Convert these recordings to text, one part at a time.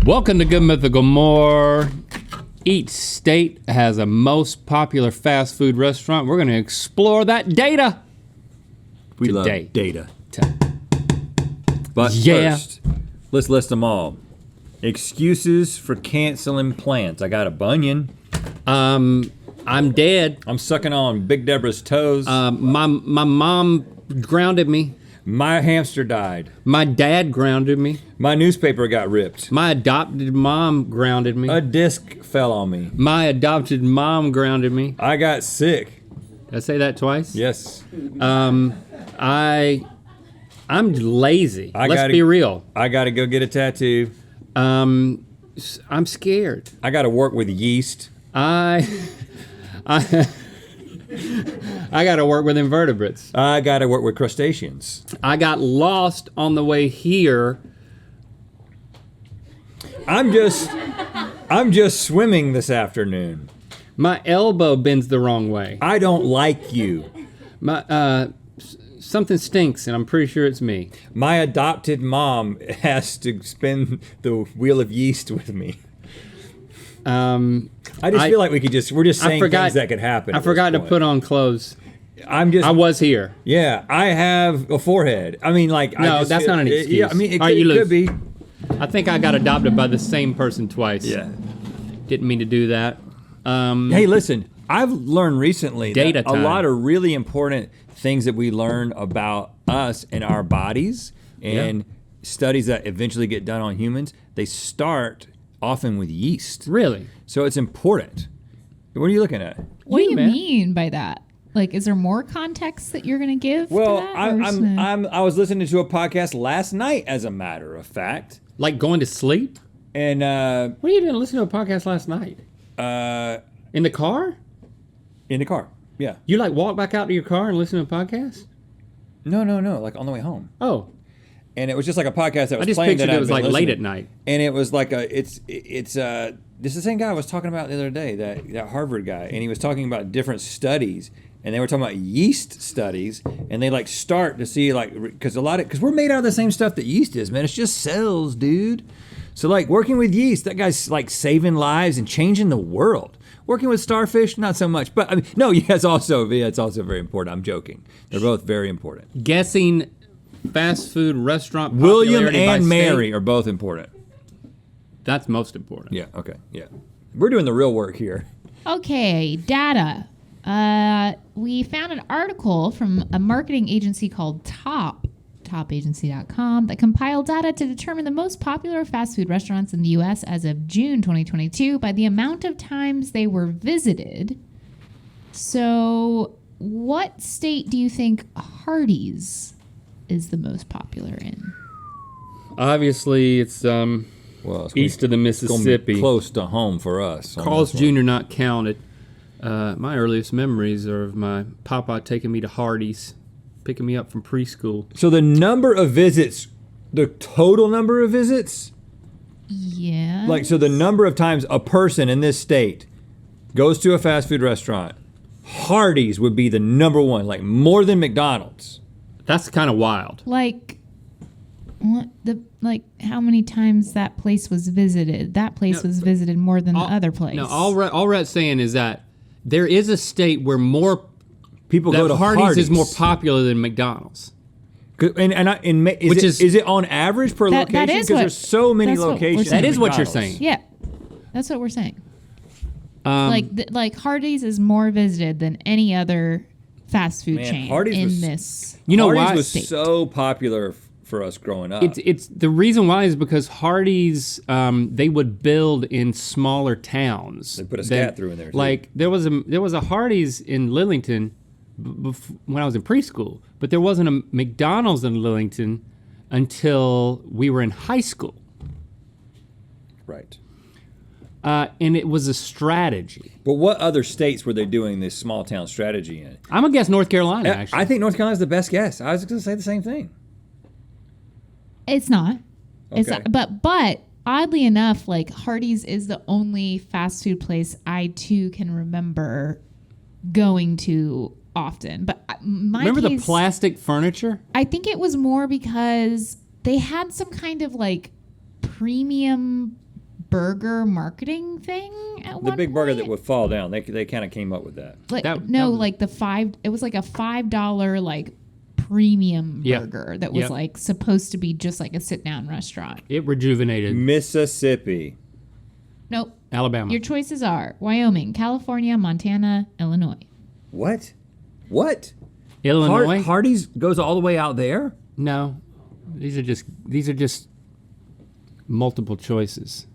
Welcome to Good Mythical More. Each state has a most popular fast food restaurant. We're going to explore that data. We today. love data. But Yeah. first, let's list them all. Excuses for canceling plans. I got a bunion. I'm dead. I'm sucking on Big Deborah's toes. My mom grounded me. My hamster died. My dad grounded me. My newspaper got ripped. My adopted mom grounded me. A disc fell on me. My adopted mom grounded me. I got sick. Did I say that twice? Yes. I'm lazy. Let's gotta- be real. I gotta go get a tattoo. I'm scared. I gotta work with yeast. I gotta work with invertebrates. I gotta work with crustaceans. I got lost on the way here. I'm just swimming this afternoon. My elbow bends the wrong way. I don't like you. My something stinks, and I'm pretty sure it's me. My adopted mom has to spin the wheel of yeast with me. I just feel like we're just saying things that could happen. I forgot to put on clothes. I was here. Yeah, I have a forehead. I mean, like, no, that's not an excuse. Yeah, I mean, it you could be. I think I got adopted by the same person twice. Yeah. Didn't mean to do that. Hey, listen, I've learned recently Data that time. a lot of really important things that we learn about us and our bodies and studies that eventually get done on humans, they start often with yeast. Really? So it's important. What are you looking at? What do you man. mean by that? Like, is there more context that you're going to give? Well, to that, I was listening to a podcast last night, as a matter of fact, Like going to sleep? and What are you doing listening to a podcast last night? In the car? in the car. Yeah. You like walk back out to your car and listen to a podcast? No, like on the way home. Oh, And it was just like a podcast that was I just playing pictured that it was like late at night. And it was like this is the same guy I was talking about the other day, that Harvard guy, and he was talking about different studies, and they were talking about yeast studies, and they like start to see like because we're made out of the same stuff that yeast is, man. It's just cells, dude. So like working with yeast, that guy's like saving lives and changing the world. Working with starfish, not so much. But I mean, no, it's also very important. I'm joking. They're both very important. Guessing fast food restaurant William popularity by and state. Mary are both important. That's most important. Yeah, okay, yeah. We're doing the real work here. Okay, data. We found an article from a marketing agency called topagency.com, that compiled data to determine the most popular fast food restaurants in the U.S. as of June 2022 by the amount of times they were visited. So, what state do you think Hardee's is the most popular in? Obviously, it's Well, it's east of the gonna Mississippi. be close to home for us. on Carl's this one. Jr. not counted. My earliest memories are of my papa taking me to Hardee's, picking me up from preschool. So the number of visits, the total number of visits, Yeah. like so the number of times a person in this state goes to a fast food restaurant, Hardee's would be the number one, like more than McDonald's. That's kind of wild. Like, how many times that place was visited? That place was visited more than the other place. No, all Rhett's saying is that there is a state where more People that go to Hardee's is more popular than McDonald's. Is it on average per That location? is Because what- there's so many that's what we're locations. saying. That is what you're McDonald's. saying. Yeah, that's what we're saying. Like Hardee's is more visited than any other fast food Man, chain Hardee's in was- this. You know Hardee's why? was state. so popular for us growing up. It's the reason why is because Hardee's they would build in smaller towns. They put a scat through in there, too. Like there was a Hardee's in Lillington when I was in preschool, but there wasn't a McDonald's in Lillington until we were in high school, Right. and it was a strategy. But what other states were they doing this small town strategy in? I'm gonna guess North Carolina. Actually, I think North Carolina's the best guess. I was going to say the same thing. It's not. It's Okay. not. But oddly enough, like Hardee's is the only fast food place I too can remember going to often. But my remember the case, plastic furniture? I think it was more because they had some kind of like premium burger marketing thing at The one big burger point. that would fall down. They kind of came up with that. Like, That no, was- like it was like a $5 like premium Yeah. burger that was Yep. like supposed to be just like a sit down restaurant. It rejuvenated Mississippi. Nope. Alabama. Your choices are Wyoming, California, Montana, Illinois. What? What? Illinois? Hardee's goes all the way out there? No, these are just multiple choices.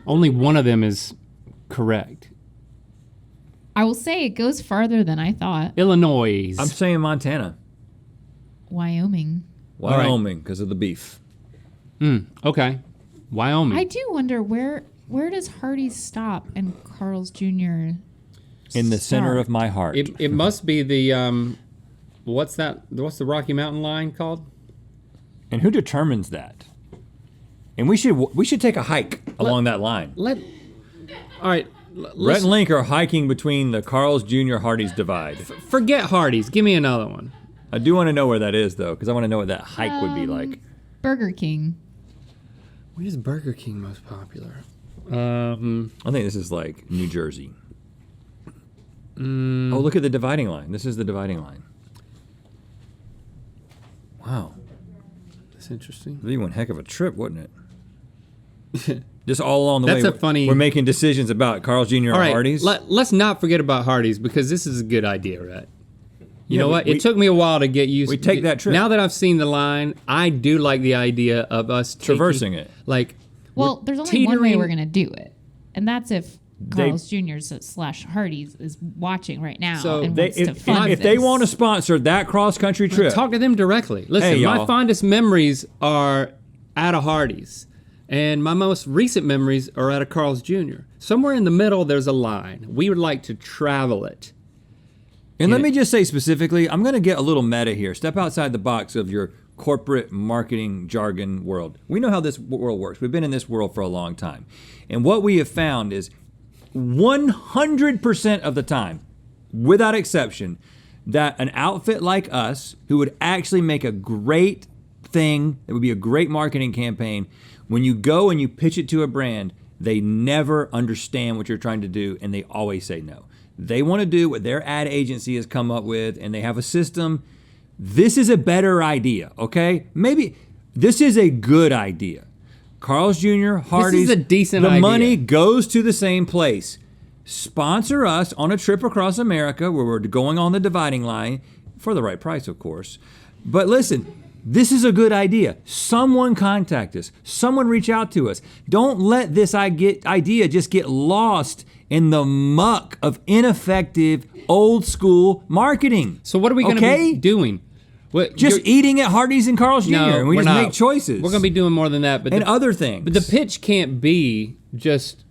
Only one of them is correct. I will say it goes farther than I thought. Illinois. I'm saying Montana. Wyoming. All right. Wyoming, because of the beef. Okay. Wyoming. I do wonder where does Hardee's stop and Carl's Jr. In the center start? of my heart. It must be the what's the Rocky Mountain line called? And who determines that? And we should take a hike along that line. All right. Rhett and Link are hiking between the Carl's Jr. Hardee's divide. Forget Hardee's. Give me another one. I do want to know where that is, though, because I want to know what that hike would be like. Burger King. Where is Burger King most popular? I think this is like New Jersey. Oh, look at the dividing line. This is the dividing line. Wow. That's interesting. It'd be one heck of a trip, wouldn't it? Just all along the That's way, a funny- we're making decisions about Carl's Jr. All or right. Hardee's. Let's not forget about Hardee's because this is a good idea, right? You Yeah, know what? It took me a while to get used. we take that trip. Now that I've seen the line, I do like the idea of us Traversing it. Like, Well, there's only one way teetering- we're gonna do it, and that's if Carl's Jr. / Hardee's is watching right now So and They, wants to if fund if they this. want to sponsor that cross-country trip, talk to them directly. Listen, Hey, my y'all. fondest memories are at a Hardee's, and my most recent memories are at a Carl's Jr. Somewhere in the middle, there's a line. We would like to travel it. and let me just say specifically, I'm going to get a little meta here. Step outside the box of your corporate marketing jargon world. We know how this world works. We've been in this world for a long time. And what we have found is 100% of the time, without exception, that an outfit like us, who would actually make a great thing, it would be a great marketing campaign, when you go and you pitch it to a brand, they never understand what you're trying to do and they always say no. They want to do what their ad agency has come up with and they have a system. This is a better idea, okay? Maybe this is a good idea. Carl's Jr., Hardee's, a decent the idea. money goes to the same place. Sponsor us on a trip across America where we're going on the dividing line for the right price, of course. But listen, this is a good idea. Someone contact us. Someone reach out to us. Don't let this idea just get lost in the muck of ineffective, old school marketing. So what are we going to be doing? What, Just you're- eating at Hardee's and Carl's Jr. No, and we we're just not. make choices. We're going to be doing more than that. But and the, other things. but the pitch can't be just,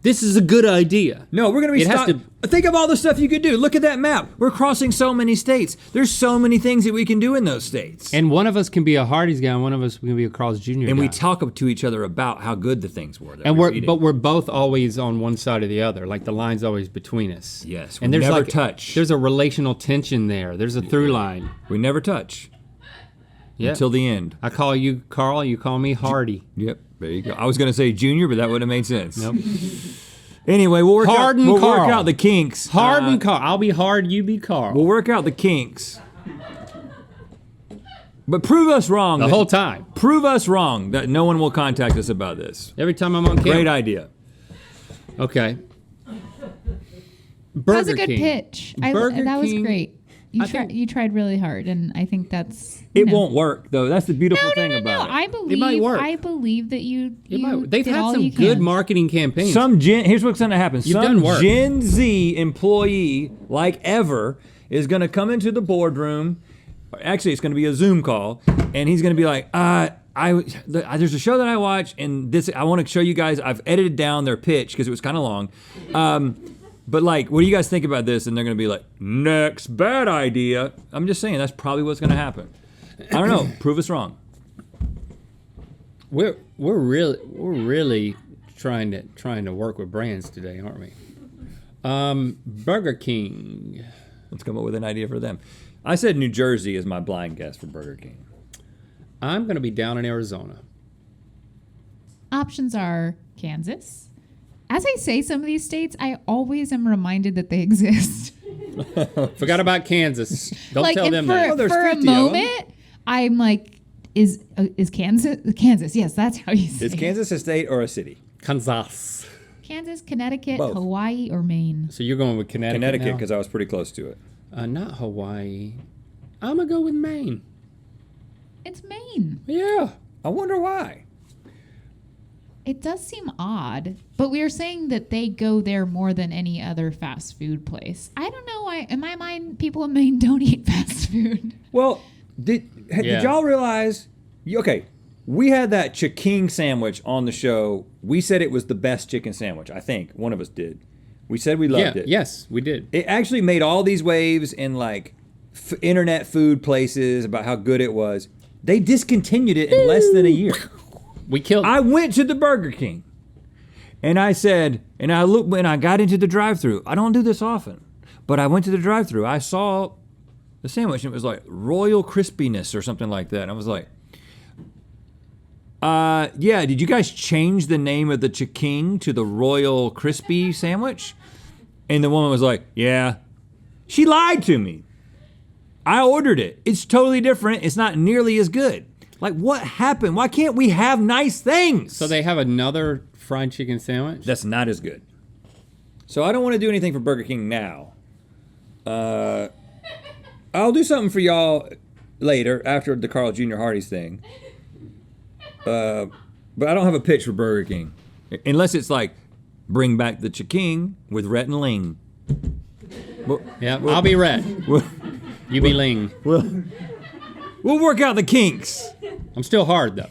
this is a good idea. No, we're going to be It has Think of all the stuff you could do. Look at that map. We're crossing so many states. There's so many things that we can do in those states. And one of us can be a Hardee's guy, and one of us can be a Carl's Jr. And guy. we talk to each other about how good the things were. That And we we're eating. but we're both always on one side or the other. Like the line's always between us. Yes, and we there's never like touch. There's a relational tension there. There's a through line. We never touch Yeah. until the end. I call you Carl. You call me Hardy. Yep, there you go. I was going to say Junior, but that would have made sense. Nope. Anyway, we'll work Harden out Carl. the kinks. Hard and Carl. I'll be hard. You be Carl. We'll work out the kinks. But prove us wrong. the whole time. Prove us wrong that no one will contact us about this. Every time I'm on camera. Great idea. Okay. That Burger was a good King. pitch. Burger That was King- great. You tried really hard, and I think that's It won't work though. That's the beautiful thing No, about it. I believe might work. I believe that you. They've did had all some you good can. marketing campaigns. Here's what's going to happen. You've Some done work. Gen Z employee like ever is going to come into the boardroom. Actually, it's going to be a Zoom call, and he's going to be like, there's a show that I watch, and this I want to show you guys. I've edited down their pitch because it was kind of long. But like, what do you guys think about this? And they're going to be like, next bad idea. I'm just saying that's probably what's going to happen. I don't know. Prove us wrong. We're really trying to work with brands today, aren't we? Burger King. Let's come up with an idea for them. I said New Jersey is my blind guess for Burger King. I'm going to be down in Arizona. Options are Kansas. As I say some of these states, I always am reminded that they exist. Forgot about Kansas. Don't tell and them for, that. Oh, there's for a 50 of 'em. moment, I'm like, is Kansas? Kansas, yes, that's how you say Is it. Kansas a state or a city? Kansas. Kansas, Connecticut, Both. Hawaii, or Maine? So you're going with Connecticut Connecticut, now? because I was pretty close to it. Not Hawaii. I'm going to go with Maine. It's Maine. Yeah. I wonder why. It does seem odd, but we are saying that they go there more than any other fast food place. I don't know why. In my mind, people in Maine don't eat fast food. Well, did y'all realize? Okay, we had that chicken sandwich on the show. We said it was the best chicken sandwich. I think one of us did. We said we loved it. Yes, we did. It actually made all these waves in like internet food places about how good it was. They discontinued it in less than a year. We killed I went to the Burger King, and I said, and I looked when I got into the drive-thru. I don't do this often, but I went to the drive-thru. I saw the sandwich, and it was like Royal Crispiness or something like that. And I was like, yeah, did you guys change the name of the chicken to the Royal Crispy sandwich? And the woman was like, yeah. She lied to me. I ordered it. It's totally different. It's not nearly as good. Like, what happened? Why can't we have nice things? So they have another fried chicken sandwich? That's not as good. So I don't want to do anything for Burger King now. I'll do something for y'all later after the Carl Jr. Hardee's thing. But I don't have a pitch for Burger King. Unless it's like, bring back the chicken with Rhett and Ling. Well, Yeah, I'll be Red. We'll, You be Ling. we'll work out the kinks. I'm still hard, though.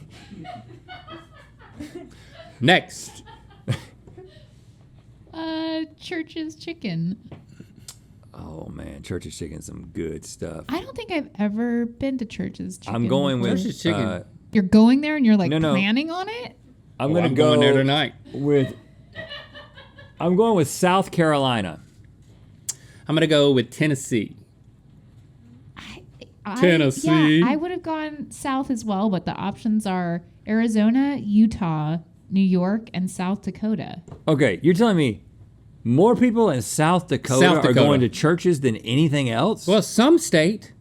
Next. Church's Chicken. Oh, man. Church's Chicken's some good stuff. I don't think I've ever been to Church's Chicken. I'm going with... Church's Chicken. You're going there and you're like No. planning on it? I'm Oh, going to I'm go going there tonight. I'm going with South Carolina. I'm going to go with Tennessee. I Tennessee. I would have gone south as well, but the options are Arizona, Utah, New York, and South Dakota. Okay, you're telling me more people in South Dakota are going to churches than anything else? Well, some state.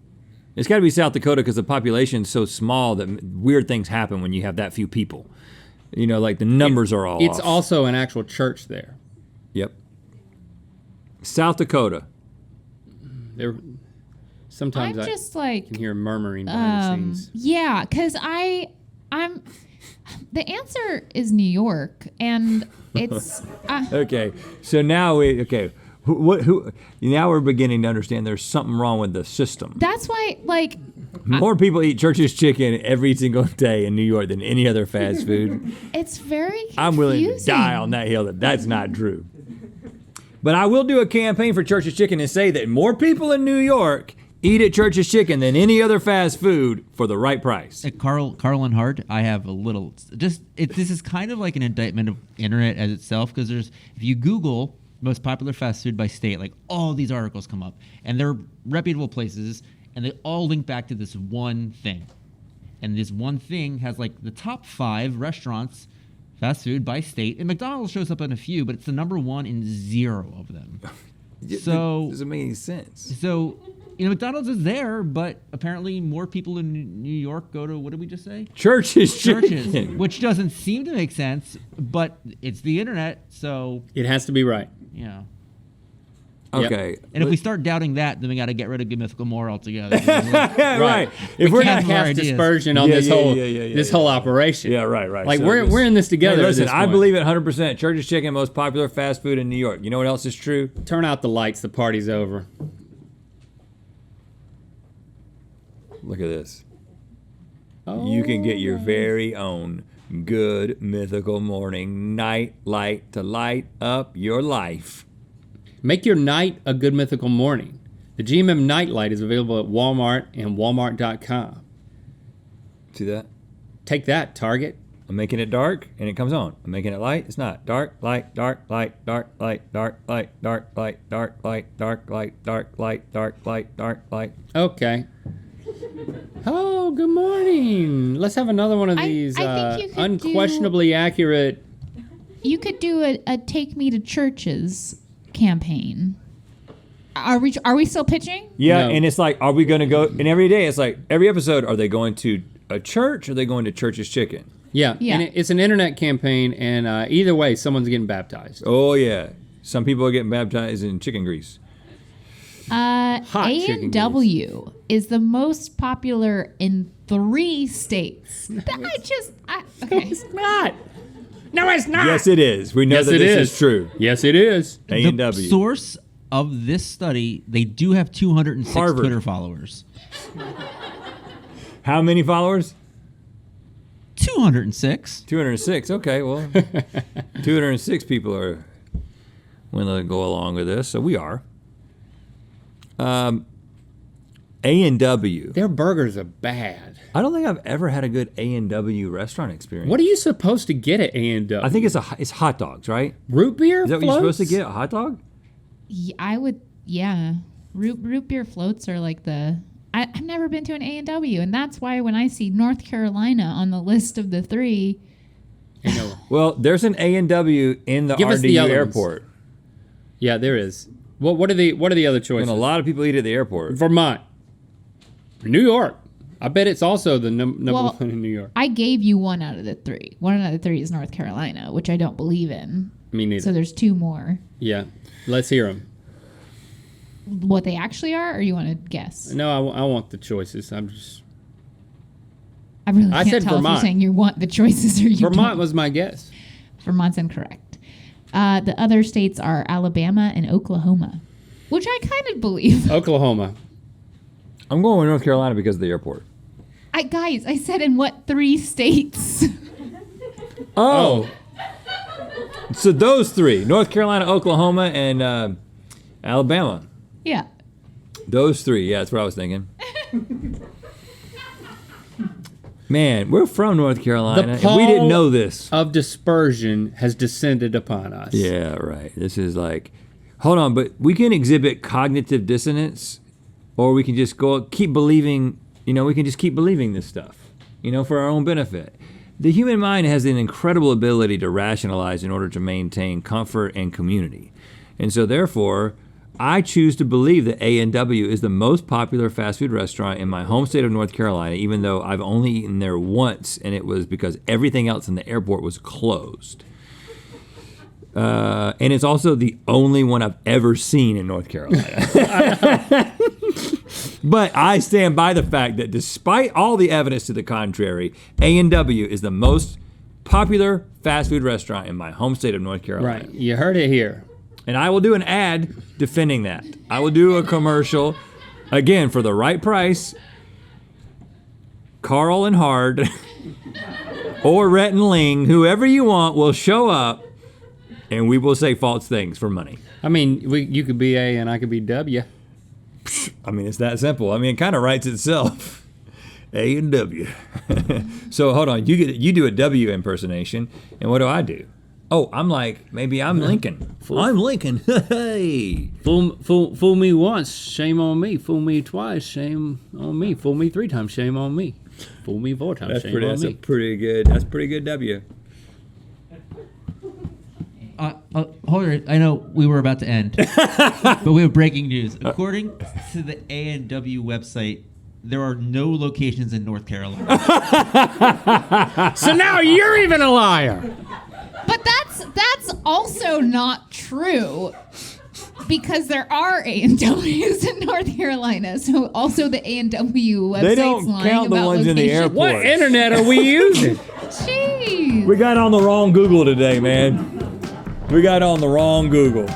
It's got to be South Dakota because the population's so small that weird things happen when you have that few people. You know, like the numbers are all It's off. also an actual church there. Yep. South Dakota. There. Sometimes I'm I just like, can hear murmuring behind the scenes. yeah, because I'm. The answer is New York, and it's. Okay, so now now we're beginning to understand there's something wrong with the system. That's why, like, More people eat Church's Chicken every single day in New York than any other fast food. it's very confusing. I'm willing to die on that hill that that's not true. But I will do a campaign for Church's Chicken and say that more people in New York eat at Church's Chicken than any other fast food for the right price. At Carl and Hart, I have a little. This is kind of like an indictment of internet as itself, because if you Google most popular fast food by state, like all these articles come up, and they're reputable places, and they all link back to this one thing, and this one thing has like the top 5 restaurants, fast food by state, and McDonald's shows up in a few, but it's the number 1 in 0 of them. So doesn't make any sense. So. McDonald's is there, but apparently more people in New York go to, what did we just say? Church's Churches, Chicken. which doesn't seem to make sense, but it's the internet, so, It has to be right. yeah. Okay. And if we start doubting that, then we got to get rid of Mythical More altogether. right. We If we're can't not, more cast ideas. dispersion on Yeah, this yeah, whole yeah, this whole operation. yeah, right. Like So we're in this together. Hey, at listen, this I point. believe it 100%. Church's Chicken, most popular fast food in New York. You know what else is true? Turn out the lights. The party's over. Look at this. Oh, You can get your very own good mythical morning night light to light up your life. Make your night a good mythical morning. The GMM Night Light is available at Walmart and Walmart.com. See that? Take that, Target. I'm making it dark and it comes on. I'm making it light. It's not. Dark, light, dark, light, dark, light, dark, light, dark, light, dark, light, dark, light, dark, light, dark, light, dark, light. Okay. Oh, good morning. Let's have another one of I these think you could unquestionably accurate. You could do a Take Me to Churches campaign. Are we still pitching? Yeah, No. and it's like, are we going to go? And every day, it's like every episode, are they going to a church? Or are they going to Church's Chicken? Yeah, Yeah. and it's an internet campaign, and either way, someone's getting baptized. Oh yeah, some people are getting baptized in chicken grease. chicken A&W is the most popular in 3 states. Okay. It's not. No, it's not. Yes, it is. We know Yes, that it this is. is true. Yes, it is. A and W. The source of this study, they do have 206 Harvard. Twitter followers. How many followers? 206. 206. Okay, well, 206 people are willing to go along with this, so we are. A&W. Their burgers are bad. I don't think I've ever had a good A&W restaurant experience. What are you supposed to get at A&W? I think it's hot dogs, right? root beer. Is that what you're floats? supposed to get? A hot dog? I would, yeah. Root beer floats are like I've never been to an A&W, and that's why when I see North Carolina on the list of the 3, I know. Well, there's an A&W in the Give us RDU the other airport. Yeah, there is. What are the other choices? And a lot of people eat at the airport. Vermont, New York. I bet it's also the number Well, one in New York. I gave you 1 out of the 3. 1 out of the 3 is North Carolina, which I don't believe in. Me neither. So there's 2 more. Yeah, let's hear them. What they actually are, or you want to guess? No, I want the choices. I'm just I really I can't said tell if Vermont. you're saying you want the choices or you Vermont don't. was my guess. Vermont's incorrect. The other states are Alabama and Oklahoma, which I kind of believe. Oklahoma. I'm going with North Carolina because of the airport. Guys, I said in what 3 states? Oh, So those 3, North Carolina, Oklahoma, and Alabama. Yeah. Those 3, yeah, that's what I was thinking. Man, we're from North Carolina, and we didn't know this. of dispersion has descended upon us. Yeah, right. This is like, hold on, but we can exhibit cognitive dissonance, or we can just keep believing, we can just keep believing this stuff, for our own benefit. The human mind has an incredible ability to rationalize in order to maintain comfort and community. And so therefore, I choose to believe that A&W is the most popular fast food restaurant in my home state of North Carolina, even though I've only eaten there once, and it was because everything else in the airport was closed. And it's also the only one I've ever seen in North Carolina. But I stand by the fact that despite all the evidence to the contrary, A&W is the most popular fast food restaurant in my home state of North Carolina. Right. You heard it here. And I will do an ad defending that. I will do a commercial, again, for the right price. Carl and Hard, or Rhett and Ling, whoever you want will show up, and we will say false things for money. I mean, you could be A and I could be W. I mean, it's that simple. I mean, it kind of writes itself. A and W. So hold on, you do a W impersonation, and what do? Oh, I'm like, maybe I'm Lincoln. I'm Lincoln. Hey. Fool me once, shame on me. Fool me twice, shame on me. Fool me 3 times, shame on me. Fool me 4 times, shame on me. That's pretty good W. Hold on, I know we were about to end, but we have breaking news. According to the A&W website, there are no locations in North Carolina. So now you're even a liar. But that's also not true. Because there are A&Ws in North Carolina, so also the A&W website's They don't lying count the about ones in the location. airport. What internet are we using? Jeez. We got on the wrong Google today, man. We got on the wrong Google.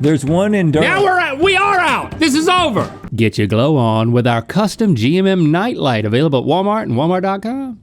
There's one in Durham. Now we are out. This is over. Get your glow on with our custom GMM nightlight available at Walmart and Walmart.com.